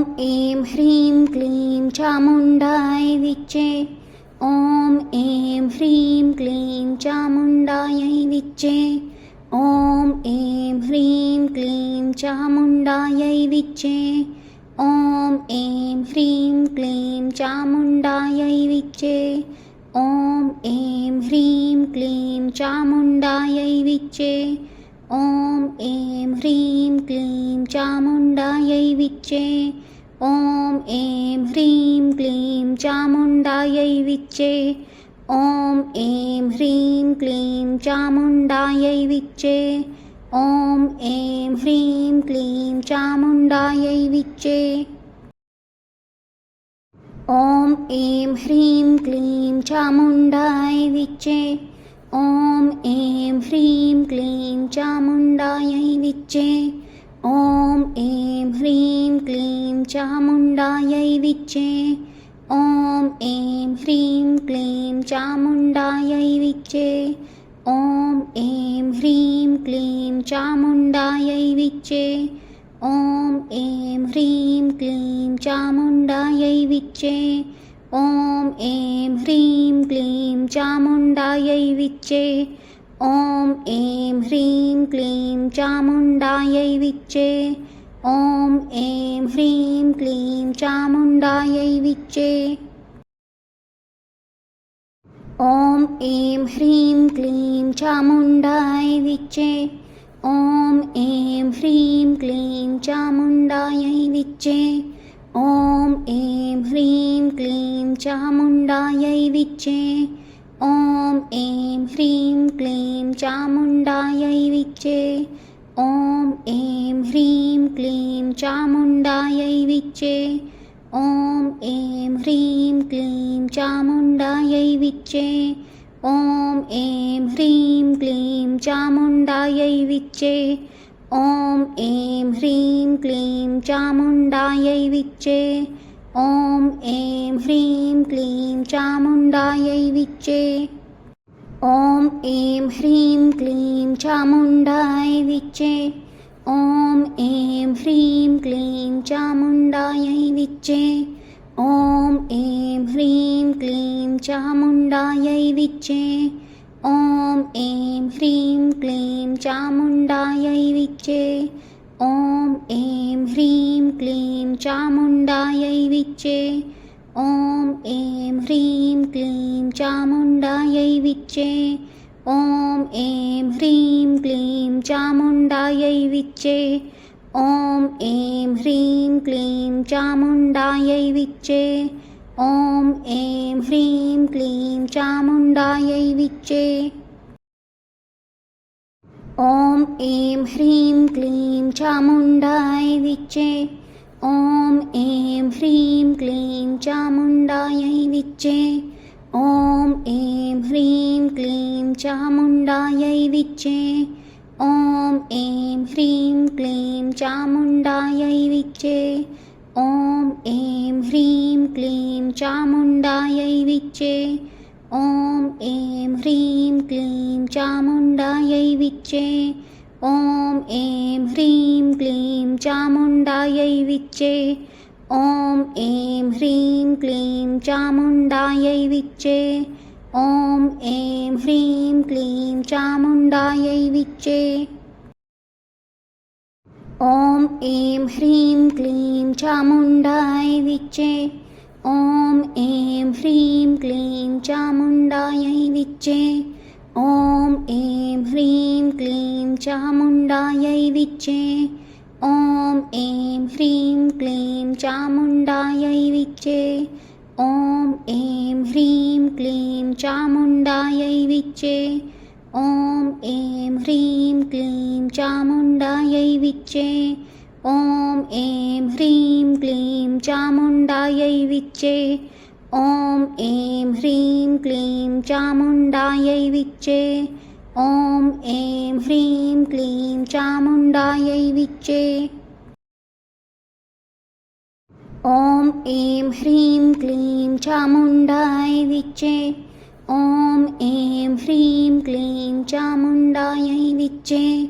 ऐं ह्रीं क्लीं चामुण्डाय विच्चे। ॐ ऐं ह्रीं क्लीं चामुण्डायै विच्चे। ॐ ऐं ह्रीं क्लीं चामुण्डायै विच्चे। ॐ ऐं ह्रीं क्लीं चामुण्डायै विच्चे। ॐ ऐं ह्रीं क्लीं चामुण्डायै विच्चे। ॐ ऐं ह्रीं क्लीं चामुण्डायै विच्चे। ॐ ऐं ह्रीं क्लीं चामुण्डायै विच्चे। ॐ ऐं ह्रीं क्लीं चामुण्डायै विच्चे। ॐ ऐं ह्रीं क्लीं चामुण्डायै विच्चे। ॐ ऐं ह्रीं क्लीं चामुण्डाय विच्चे। ॐ ऐं ह्रीं क्लीं चामुण्डायै विच्चे। ॐ ऐं ह्रीं क्लीं चामुण्डायै विच्चे। ॐ ऐं ह्रीं क्लीं चामुण्डायै विच्चे। ॐ ऐं ह्रीं क्लीं चामुण्डायै विच्चे। ॐ ऐं ह्रीं क्लीं चामुण्डायै विच्चे। ॐ ऐं ह्रीं क्लीं चामुण्डायै विच्चे। ॐ ऐं ह्रीं क्लीं चामुण्डायै विच्चे। ॐ ऐं ह्रीं क्लीं चामुण्डायै विच्चे। ॐ ऐं ह्रीं क्लीं चामुण्डाय विच्चे। ॐ ऐं ह्रीं क्लीं चामुण्डायै विच्चे। ॐ ऐं ह्रीं क्लीं चामुण्डायै विच्चे। ॐ ऐं ह्रीं क्लीं चामुण्डायै विच्चे। ॐ ऐं ह्रीं क्लीं चामुण्डायै विच्चे। ॐ ऐं ह्रीं क्लीं चामुण्डायै विच्चे। ॐ ऐं ह्रीं क्लीं चामुण्डायै विच्चे। ॐ ऐं ह्रीं क्लीं चामुण्डायै विच्चे। ॐ ऐं ह्रीं क्लीं चामुण्डायै विच्चे। ॐ ऐं ह्रीं क्लीं चामुण्डाय विच्चे। ॐ ऐं ह्रीं क्लीं चामुण्डायै विच्चे। ॐ ऐं ह्रीं क्लीं चामुण्डायै विच्चे। ॐ ऐं ह्रीं क्लीं चामुण्डायै विच्चे। ॐ ऐं ह्रीं क्लीं चामुण्डायै विच्चे। ॐ ऐं ह्रीं क्लीं चामुण्डायै विच्चे। ॐ ऐं ह्रीं क्लीं चामुण्डायै विच्चे। ॐ ऐं ह्रीं क्लीं चामुण्डायै विच्चे। ॐ ऐं ह्रीं क्लीं चामुण्डायै विच्चे। ॐ ऐं ह्रीं क्लीं चामुण्डाय विच्चे। ॐ ऐं ह्रीं क्लीं चामुण्डायै विच्चे। ॐ ऐं ह्रीं क्लीं चामुण्डायै विच्चे। ॐ ऐं ह्रीं क्लीं चामुण्डायै विच्चे। ॐ ऐं ह्रीं क्लीं चामुण्डायै विच्चे। ॐ ऐं ह्रीं क्लीं चामुण्डायै विच्चे। ॐ ऐं ह्रीं क्लीं चामुण्डायै विच्चे। ॐ ऐं ह्रीं क्लीं चामुण्डायै विच्चे। ॐ ऐं ह्रीं क्लीं चामुण्डायै विच्चे। ॐ ऐं ह्रीं क्लीं चामुण्डाय विच्चे। ॐ ऐं ह्रीं क्लीं चामुण्डायै विच्चे। ॐ ऐं ह्रीं क्लीं चामुण्डायै विच्चे। ॐ ऐं ह्रीं क्लीं चामुण्डायै विच्चे। ॐ ऐं ह्रीं क्लीं चामुण्डायै विच्चे। ॐ ऐं ह्रीं क्लीं चामुण्डायै विच्चे। ॐ ऐं ह्रीं क्लीं चामुण्डायै विच्चे। ॐ ऐं ह्रीं क्लीं चामुण्डायै विच्चे। ॐ ऐं ह्रीं क्लीं चामुण्डायै विच्चे। ॐ ऐं ह्रीं क्लीं चामुण्डाय विच्चे। ॐ ऐं ह्रीं क्लीं चामुण्डायै विच्चे।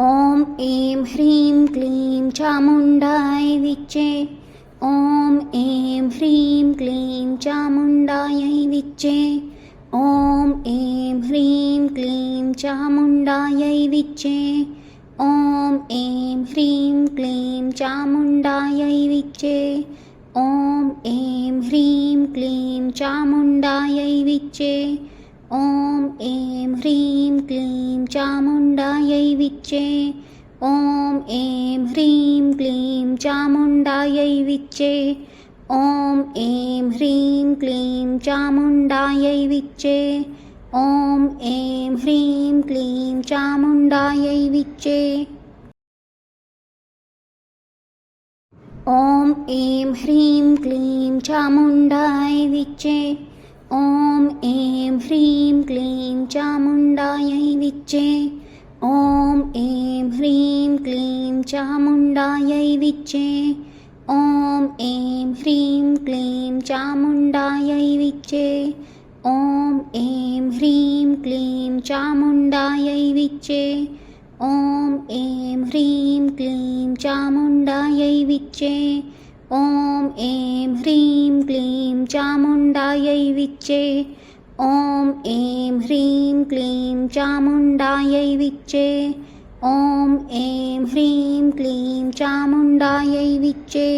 ॐ ऐं ह्रीं क्लीं चामुण्डाय विच्चे। ॐ ऐं ह्रीं क्लीं चामुण्डायै विच्चे। ॐ ऐं ह्रीं क्लीं चामुण्डायै विच्चे। ॐ ऐं ह्रीं क्लीं चामुण्डायै विच्चे। ॐ ऐं ह्रीं क्लीं चामुण्डायै विच्चे। ॐ ऐं ह्रीं क्लीं चामुण्डायै विच्चे। ॐ ऐं ह्रीं क्लीं चामुण्डायै विच्चे। ॐ ऐं ह्रीं क्लीं चामुण्डायै विच्चे। ॐ ऐं ह्रीं क्लीं चामुण्डायै विच्चे। ॐ ऐं ह्रीं क्लीं चामुण्डाय विच्चे। ॐ ऐं ह्रीं क्लीं चामुण्डायै विच्चे। ॐ ऐं ह्रीं क्लीं चामुण्डायै विच्चे। ॐ ऐं ह्रीं क्लीं चामुण्डायै विच्चे। ॐ ऐं ह्रीं क्लीं चामुण्डायै विच्चे। ॐ ऐं ह्रीं क्लीं चामुण्डायै विच्चे। ॐ ऐं ह्रीं क्लीं चामुण्डायै विच्चे। ॐ ऐं ह्रीं क्लीं चामुण्डायै विच्चे। ॐ ऐं ह्रीं क्लीं चामुण्डायै विच्चे।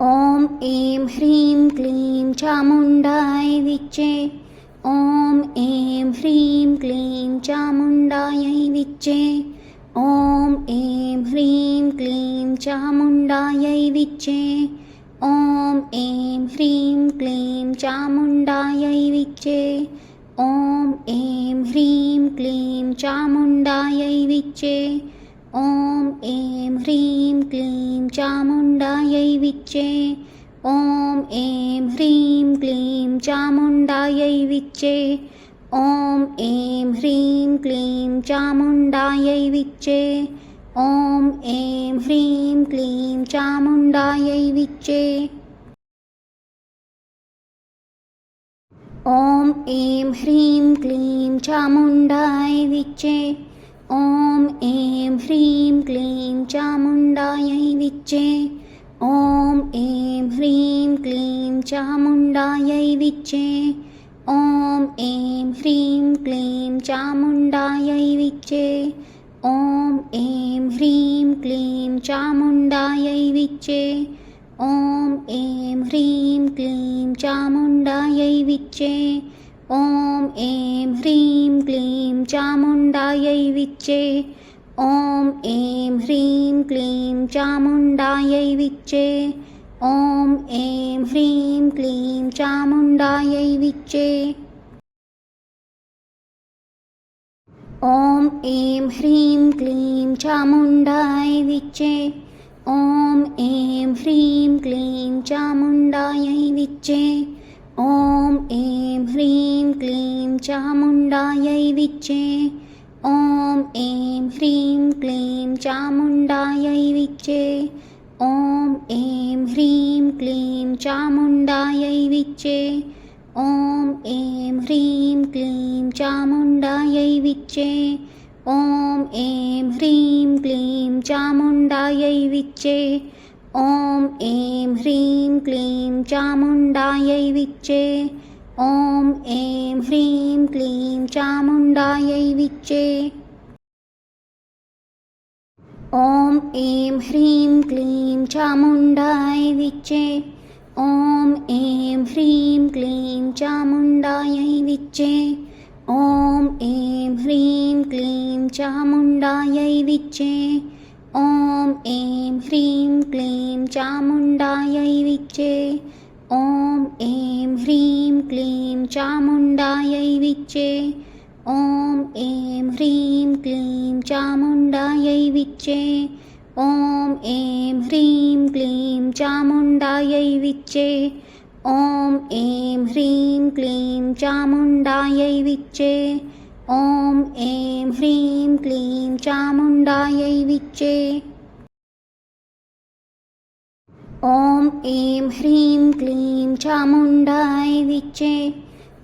ॐ ऐं ह्रीं क्लीं चामुण्डाय विच्चे। ॐ ऐं ह्रीं क्लीं चामुण्डायै विच्चे। ॐ ऐं ह्रीं क्लीं चामुण्डायै विच्चे। ॐ ऐं ह्रीं क्लीं चामुण्डायै विच्चे। ॐ ऐं ह्रीं क्लीं चामुण्डायै विच्चे। ॐ ऐं ह्रीं क्लीं चामुण्डायै विच्चे। ॐ ऐं ह्रीं क्लीं चामुण्डायै विच्चे। ॐ ऐं ह्रीं क्लीं चामुण्डायै विच्चे। ॐ ऐं ह्रीं क्लीं चामुण्डायै विच्चे। ॐ ऐं ह्रीं क्लीं चामुण्डाय विच्चे। ॐ ऐं ह्रीं क्लीं चामुण्डायै विच्चे। ॐ ऐं ह्रीं क्लीं चामुण्डायै विच्चे। ॐ ऐं ह्रीं क्लीं चामुण्डायै विच्चे। ॐ ऐं ह्रीं क्लीं चामुण्डायै विच्चे। ॐ ऐं ह्रीं क्लीं चामुण्डायै विच्चे। ॐ ऐं ह्रीं क्लीं चामुण्डायै विच्चे। ॐ ऐं ह्रीं क्लीं चामुण्डायै विच्चे। ॐ ऐं ह्रीं क्लीं चामुण्डायै विच्चे। ॐ ऐं ह्रीं क्लीं चामुण्डाय विच्चे। ॐ ऐं ह्रीं क्लीं चामुण्डायै विच्चे। ॐ ऐं ह्रीं क्लीं चामुण्डायै विच्चे। ॐ ऐं ह्रीं क्लीं चामुण्डायै विच्चे। ॐ ऐं ह्रीं क्लीं चामुण्डायै विच्चे। ॐ ऐं ह्रीं क्लीं चामुण्डायै विच्चे। ॐ ऐं ह्रीं क्लीं चामुण्डायै विच्चे। ॐ ऐं ह्रीं क्लीं चामुण्डायै विच्चे। ॐ ऐं ह्रीं क्लीं चामुण्डायै विच्चे। ॐ ऐं ह्रीं क्लीं चामुण्डाय विच्चे। ॐ ऐं ह्रीं क्लीं चामुण्डायै विच्चे। ॐ ऐं ह्रीं क्लीं चामुण्डायै विच्चे। ॐ ऐं ह्रीं क्लीं चामुण्डायै विच्चे। ॐ ऐं ह्रीं क्लीं चामुण्डायै विच्चे। ॐ ऐं ह्रीं क्लीं चामुण्डायै विच्चे। ॐ ऐं ह्रीं क्लीं चामुण्डायै विच्चे। ॐ ऐं ह्रीं क्लीं चामुण्डायै विच्चे। ॐ ऐं ह्रीं क्लीं चामुण्डायै विच्चे। ॐ ऐं ह्रीं क्लीं चामुण्डाय विच्चे।